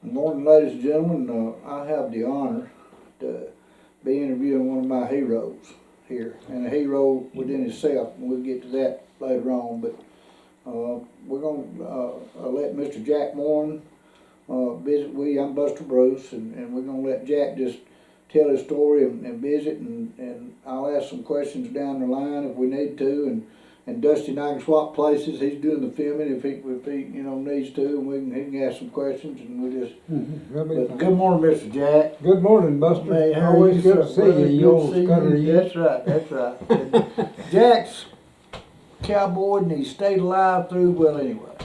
Good morning, ladies and gentlemen. I have the honor to be interviewing one of my heroes here, and a hero within himself, and we'll get to that later on. But we're going to let Mr. Jack Moreman visit with you. I'm Buster Bruce, and we're going to let Jack just tell his story and visit, and I'll ask some questions down the line if we need to, and Dusty and I can swap places. He's doing the filming if he needs to, and he can ask some questions, and we just. But good morning, Mr. Jack. Good morning, Buster. Hey, Always good to see you, old scudder. That's right. That's right. Jack's cowboy, and he stayed alive through. Well, anyway,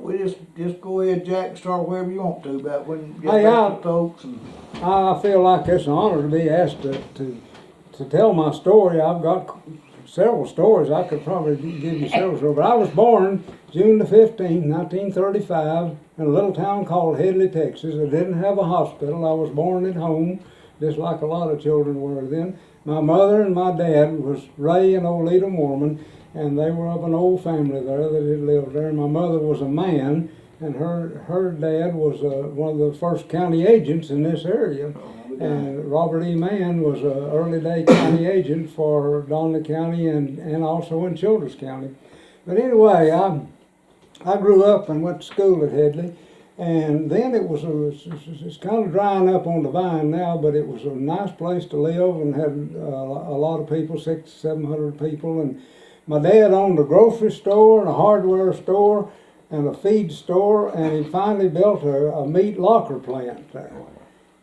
we just go ahead, Jack, and start wherever you want to about when you get back to folks. And I feel like it's an honor to be asked to tell my story. I've got several stories. I could probably give you several stories. But I was born June the 15th, 1935, in a little town called Hedley, Texas. It didn't have a hospital. I was born at home, just like a lot of children were then. My mother and my dad was Ray and Oleta Moreman, and they were of an old family there that had lived there. My mother was a man, and her dad was one of the first county agents in this area. And Robert E. Mann was an early day county agent for Donley County and also in Childress County. But anyway, I grew up and went to school at Hedley, and then it's kind of drying up on the vine now, but it was a nice place to live and had a lot of people, 600-700 people. And my dad owned a grocery store and a hardware store and a feed store, and he finally built a meat locker plant there.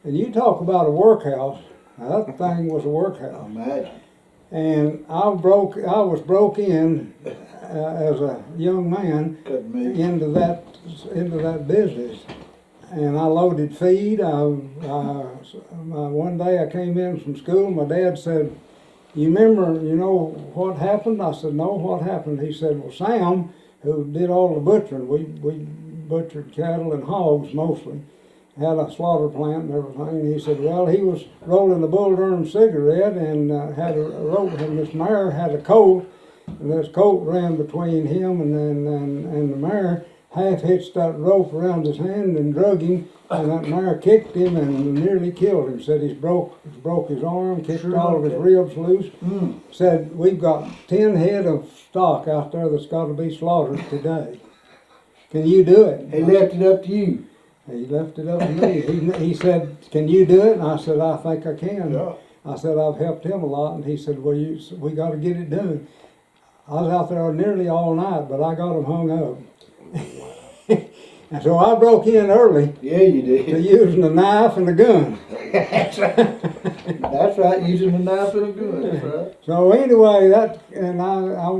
And you talk about a workhouse, that thing was a workhouse. Imagine. And I was broke in as a young man into that business. And I loaded feed. One day I came in from school, my dad said, you know what happened? I said, no, what happened? He said, well, Sam, who did all the butchering, we butchered cattle and hogs mostly, had a slaughter plant and everything. And he said, well, he was rolling a Bull Durham cigarette and had a rope, and this mare had a colt, and this colt ran between him and the mare, half hitched that rope around his hand and drug him, and that mare kicked him and nearly killed him. Said he's broke his arm, kicked all of his ribs loose. Said, we've got 10 head of stock out there that's got to be slaughtered today. Can you do it? He left it up to you. He left it up to me. He said, can you do it? And I said, I think I can. Yeah. I said, I've helped him a lot. And he said, well, we got to get it done. I was out there nearly all night, but I got him hung up. And so I broke in early. Yeah, you did. To using a knife and a gun. That's right. That's right, using a knife and a gun. That's right. So anyway, I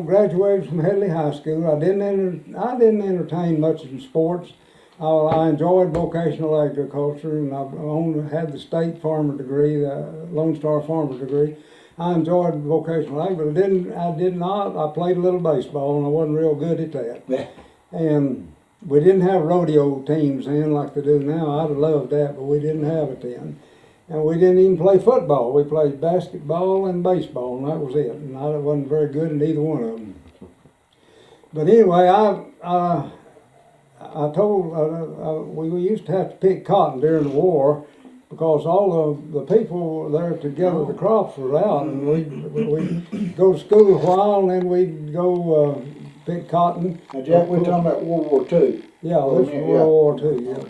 graduated from Hedley High School. I didn't entertain much in sports. I enjoyed vocational agriculture, and I had the state farmer degree, the Lone Star farmer degree. I enjoyed vocational ag, but I played a little baseball, and I wasn't real good at that. And we didn't have rodeo teams then like they do now. I'd have loved that, but we didn't have it then. And we didn't even play football. We played basketball and baseball, and that was it. And I wasn't very good at either one of them. But anyway, I told, we used to have to pick cotton during the war because all of the people there to gather the crops were out, and we'd go to school a while, and then we'd go pick cotton. Now, Jack, we're talking about World War II. Yeah, this was World War II, yeah.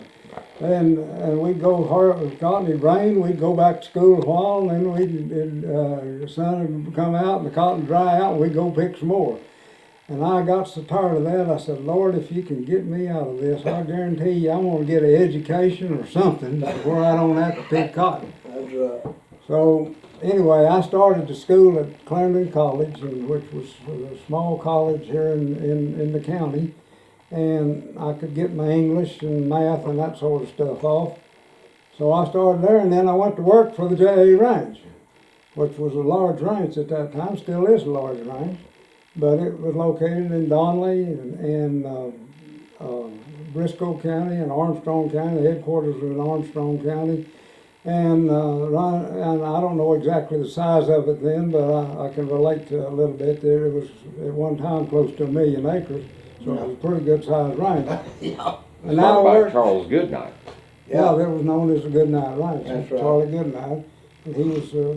And we'd go harvest cotton. It'd rain, we'd go back to school a while, and then the sun would come out and the cotton would dry out, and we'd go pick some more. And I got so tired of that, I said, Lord, if you can get me out of this, I guarantee you I'm going to get an education or something where I don't have to pick cotton. That's right. So anyway, I started to school at Clarendon College, which was a small college here in the county. And I could get my English and math and that sort of stuff off. So I started there, and then I went to work for the J.A. Ranch, which was a large ranch at that time, still is a large ranch. But it was located in Donley and Briscoe County and Armstrong County. The headquarters were in Armstrong County. And I don't know exactly the size of it then, but I can relate to a little bit. There it was at one time close to 1 million acres, so it was a pretty good sized ranch. Yeah. And Started now by we're, Charles Goodnight. yeah, that was known as the Goodnight Ranch. That's right. Charlie Goodnight. And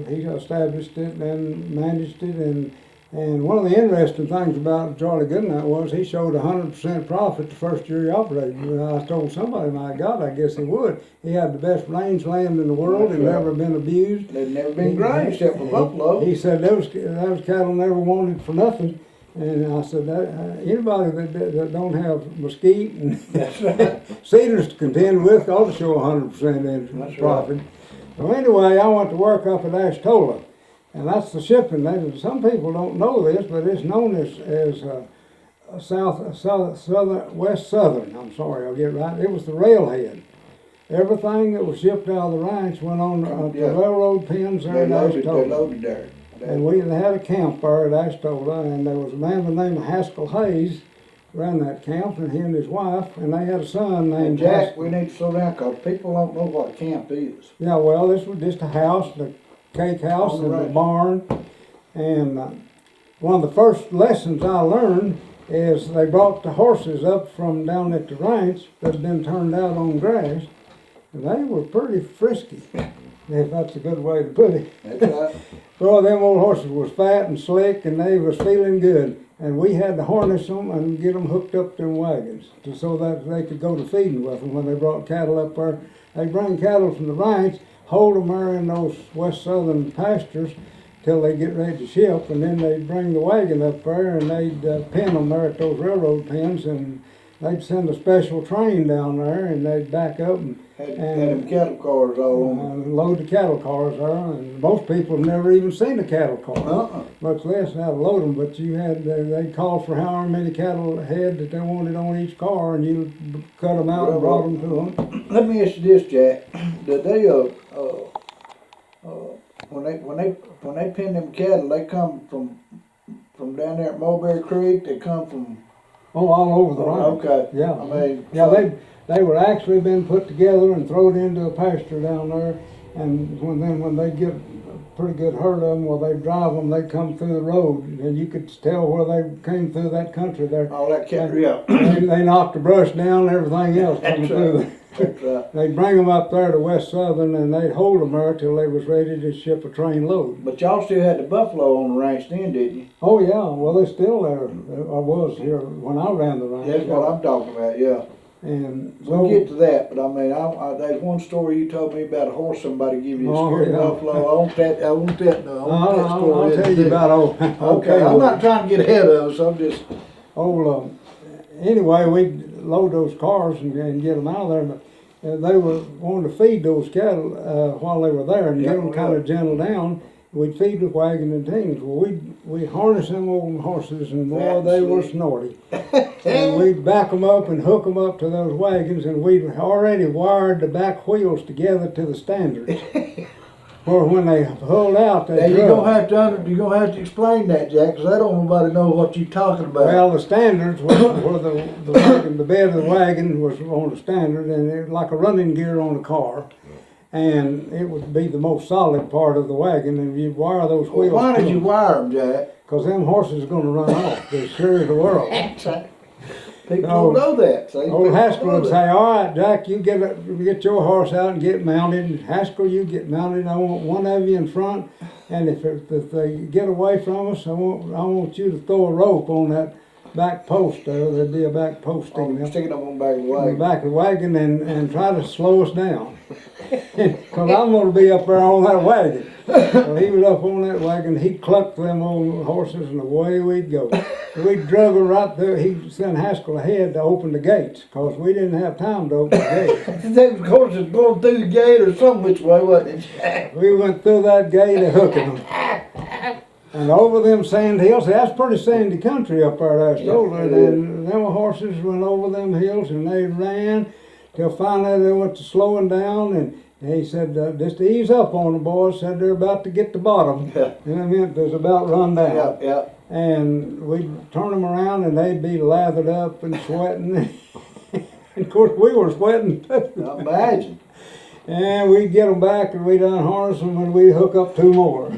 he established it and managed it, and one of the interesting things about Charlie Goodnight was he showed 100% profit the first year he operated. And I told somebody, my God, I guess he would. He had the best range land in the world. That's It right. never been abused. They've never been grazed except for buffalo. He said those cattle never wanted for nothing. And I said, anybody that don't have mesquite and That's right. cedars to contend with ought to show 100% in That's profit. right. Well, anyway, I went to work up at Ashtola, and that's the shipping. Some people don't know this, but it's known as West Southern. I'm sorry, I'll get it right. It was the railhead. Everything that was shipped out of the ranch went on the railroad pins there They at loaded Ashtola. there. And we had a camp there at Ashtola, and there was a man by the name of Haskell Hayes ran that camp, and he and his wife, and they had a son And named Jack, Haskell. we need to slow down because people don't know what a camp is. Yeah, well, this was just a house, the cake house On the and the ranch. barn. And one of the first lessons I learned is they brought the horses up from down at the ranch that had been turned out on grass, and they were pretty frisky, if that's a good way to put it. That's right. Well, them old horses was fat and slick, and they was feeling good. And we had to harness them and get them hooked up to them wagons so that they could go to feeding with them when they brought cattle up there. They bring cattle from the ranch, hold them there in those west southern pastures till they get ready to ship, and then they'd bring the wagon up there and they'd pin them there at those railroad pins, and they'd send a special train down there, and they'd back up and Had them cattle cars all on them. load the cattle cars there. And most people have never even seen a cattle car, much less how to load them. But you had they called for however many cattle head that they wanted on each car, and you cut them out and brought them to them. Let me ask you this, Jack. Did they when they pin them cattle, they come from down there at Mulberry Creek? They come from All over the ranch. Okay. Yeah. I mean, Yeah, they were actually been put together and thrown into a pasture down there, and when they get a pretty good herd of them, well, they drive them, they come through the road, and you could tell where they came through that country there. all that cattle. Yeah. They knocked the brush down and everything else coming That's through right. That's right. They'd bring them up there to West Southern, and they'd hold them there till they was ready to ship a train load. But y'all still had the buffalo on the ranch then, didn't you? Oh yeah, well they're still there. I was here when I ran the ranch. That's what I'm talking about. Yeah. And We'll get to that, but I mean, there's one story you told me about a horse somebody give you a scared buffalo. I want that. I want that. No, I want that story. I'll tell you about old. Okay, I'm not trying to get ahead of us. I'm just. Anyway, we'd load those cars and get them out of there, but they were wanting to feed those cattle while they were there and get them kind of gentle down. We'd feed with wagon and teams. Well, we'd harness them old horses, and boy, they were snorty. And we'd back them up and hook them up to those wagons, and we'd already wired the back wheels together to the standards. Or when they pulled out, Now you're gonna have to explain that, Jack, because I don't nobody know what you're talking about. Well, the standards were the wagon, the bed of the wagon was on the standard, and it was like a running gear on a car. And it would be the most solid part of the wagon, and you'd wire those wheels. Why did you wire them, Jack? Because them horses are going to run off. They're sure as the world. People don't know that. See? Old Haskell would say, "All right, Jack, you get your horse out and get mounted. And Haskell, you get mounted. I want one of you in front. And if they get away from us, I want you to throw a rope on that back post there. There'd be a back post Sticking up on the back of the on the wagon. back of the wagon and try to slow us down. Because I'm going to be up there on that wagon." So he was up on that wagon, he'd cluck them old horses, and away we'd go. So we'd drug her right through. He'd send Haskell ahead to open the gates, because we didn't have time to open the gates. Them horses going through the gate or some which way, wasn't it? We went through that gate and hooking them. And over them sand hills. That's pretty sandy country up there, that's older. And them horses went over them hills, and they ran till finally they went to slowing down, and he said, just ease up on them, boys. Said they're about to get to bottom. Yeah. And it meant there's about run down. Yeah, yeah. And we'd turn them around, and they'd be lathered up and sweating. And of course, we were sweating too. Imagine. And we'd get them back, and we'd unharness them, and we'd hook up two more.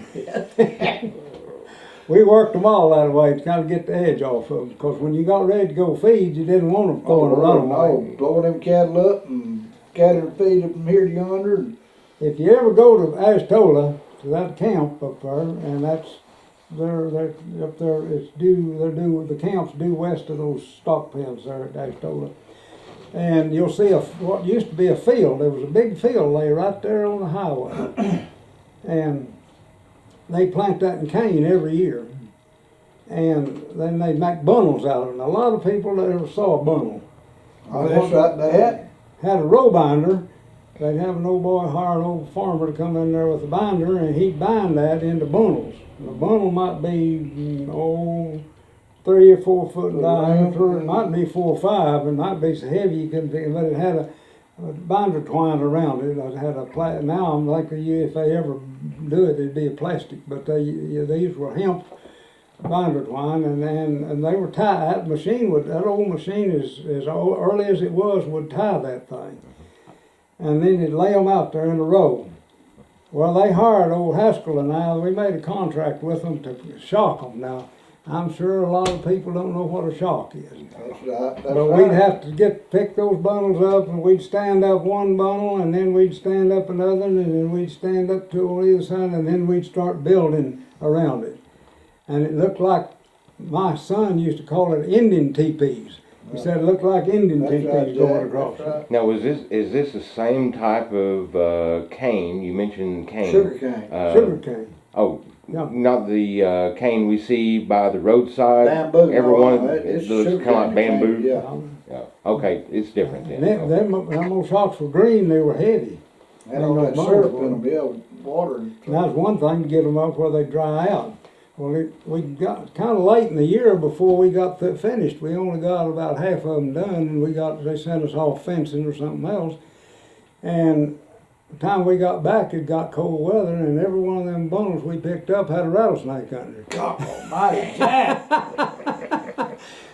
We worked them all that way to kind of get the edge off of them. Because when you got ready to go feed, you didn't want them throwing a runaway. No, blowing them cattle up and scattering feed from here to yonder. And If you ever go to Ashtola, to that camp up there, and that's they're up there. The camp's due west of those stock pens there at Ashtola, and you'll see what used to be a field. There was a big field lay right there on the highway, and they plant that in cane every year, and then they make bundles out of it. And a lot of people never saw a bundle. oh, that's right. They Had a row binder. They'd have an old boy hire an old farmer to come in there with a binder, and he'd bind that into bundles. And a bundle might be 3 or 4 foot in diameter. It might be 4 or 5. It might be so heavy you couldn't pick it, but it had a binder twined around it. It had a now I'm like if they ever do it, it'd be a plastic. But these were hemp binder twine, and they were tied. That old machine, as early as it was, would tie that thing. And then they'd lay them out there in a row. Well, they hired old Haskell and I. We made a contract with them to shock them. Now, I'm sure a lot of people don't know what a shock is. That's right. But we'd have to pick those bundles up, and we'd stand up one bundle, and then we'd stand up another, and then we'd stand up two on either side, and then we'd start building around it. And it looked like, my son used to call it Indian teepees. He said it looked like Indian teepees going across. Right. Now, is this the same type of cane? You mentioned cane. Sugar cane. Sugar cane. Oh, Yeah. not the cane we see by the roadside. Bamboo. Everyone It's looks sugar kind of like cane, bamboo. Yeah. Yeah. Okay, it's different then. Them old socks were green. They were heavy. Had all that syrup in them, yeah, with water. And that was one thing to get them up where they dry out. Well, we got kind of late in the year before we got finished. We only got about half of them done, and they sent us off fencing or something else. And the time we got back, it got cold weather, and every one of them bundles we picked up had a rattlesnake under it. God almighty, Jack.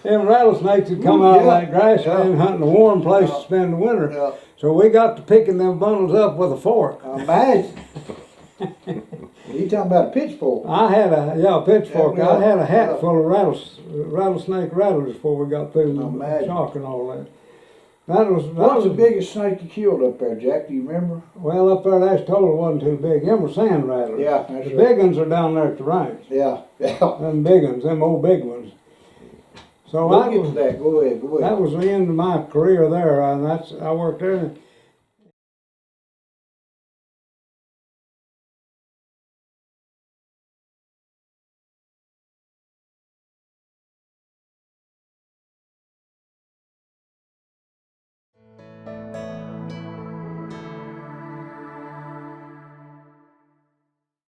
Them rattlesnakes had come out Yeah. like grass, Yeah. and hunting a warm place to spend the winter. Yeah. So we got to picking them bundles up with a fork. Imagine. You talking about a pitchfork? I had a pitchfork. Yeah, I had a hat yeah. full of rattlesnake rattlers before we got through the Imagine. shock and all that. What's the biggest snake you killed up there, Jack? Do you remember? Well, up there, that total wasn't too big. Them were sand rattlers. Yeah, that's The right. big ones are down there at the range. Yeah, yeah. Them big ones, them old big ones. So We'll get to that. Go ahead, go ahead. that was the end of my career there, and I worked there.